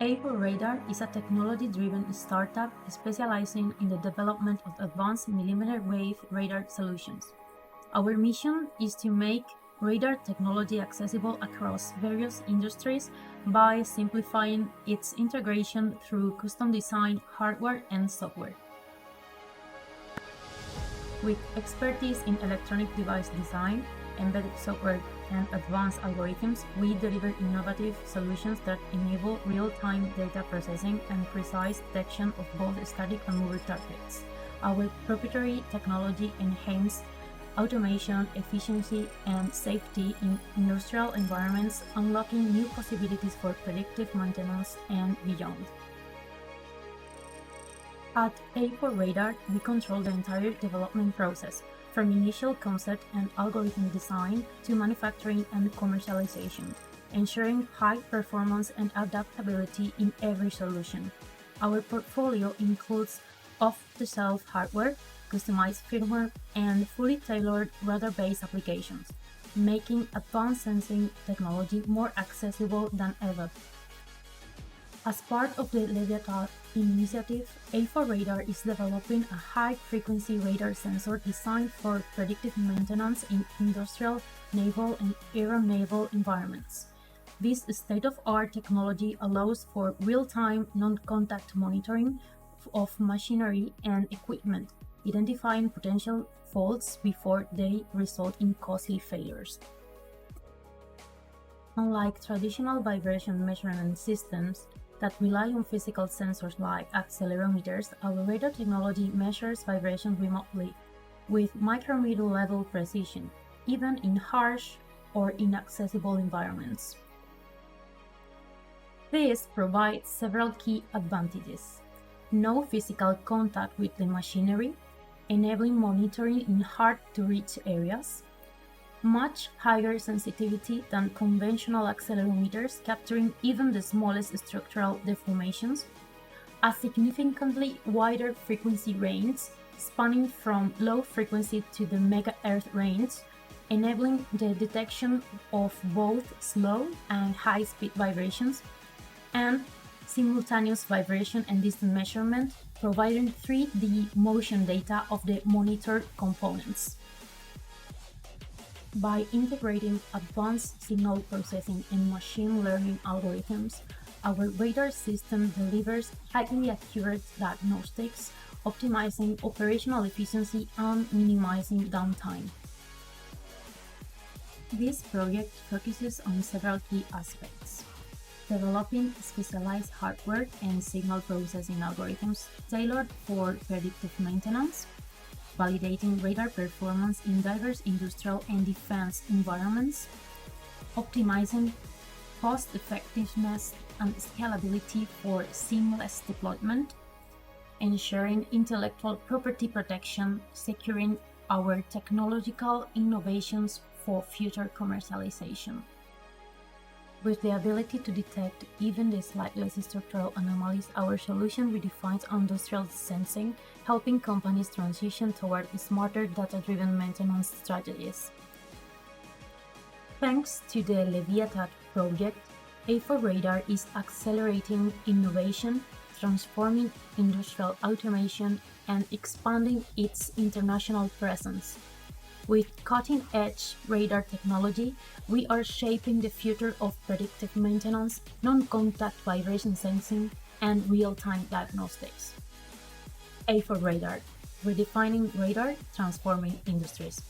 A4Radar is a technology-driven startup specializing in the development of advanced millimeter wave radar solutions. Our mission is to make radar technology accessible across various industries by simplifying its integration through custom-designed hardware and software. With expertise in electronic device design, embedded software, and advanced algorithms, we deliver innovative solutions that enable real-time data processing and precise detection of both static and moving targets. Our proprietary technology enhances automation, efficiency, and safety in industrial environments, unlocking new possibilities for predictive maintenance and beyond. At A4Radar, we control the entire development process, from initial concept and algorithm design to manufacturing and commercialization, ensuring high performance and adaptability in every solution. Our portfolio includes off-the-shelf hardware, customized firmware, and fully tailored radar-based applications, making advanced sensing technology more accessible than ever. As part of the Leviatad initiative, A4Radar is developing a high-frequency radar sensor designed for predictive maintenance in industrial, naval, and aeronaval environments. This state-of-the-art technology allows for real-time, non-contact monitoring of machinery and equipment, identifying potential faults before they result in costly failures. Unlike traditional vibration measurement systems that rely on physical sensors like accelerometers, our radar technology measures vibration remotely with micrometer-level precision, even in harsh or inaccessible environments. This provides several key advantages: no physical contact with the machinery, enabling monitoring in hard-to-reach areas, much higher sensitivity than conventional accelerometers, capturing even the smallest structural deformations, a significantly wider frequency range, spanning from low frequency to the megahertz range, enabling the detection of both slow and high-speed vibrations, and simultaneous vibration and distance measurement, providing 3D motion data of the monitored components. By integrating advanced signal processing and machine learning algorithms, our radar system delivers highly accurate diagnostics, optimizing operational efficiency and minimizing downtime. This project focuses on several key aspects: developing specialized hardware and signal processing algorithms tailored for predictive maintenance, validating radar performance in diverse industrial and defense environments, optimizing cost-effectiveness and scalability for seamless deployment, ensuring intellectual property protection, securing our technological innovations for future commercialization. With the ability to detect even the slightest structural anomalies, our solution redefines industrial sensing, helping companies transition toward smarter data-driven maintenance strategies. Thanks to the Leviatad Project, A4Radar is accelerating innovation, transforming industrial automation, and expanding its international presence. With cutting-edge radar technology, we are shaping the future of predictive maintenance, non-contact vibration sensing, and real-time diagnostics. A4Radar, redefining radar, transforming industries.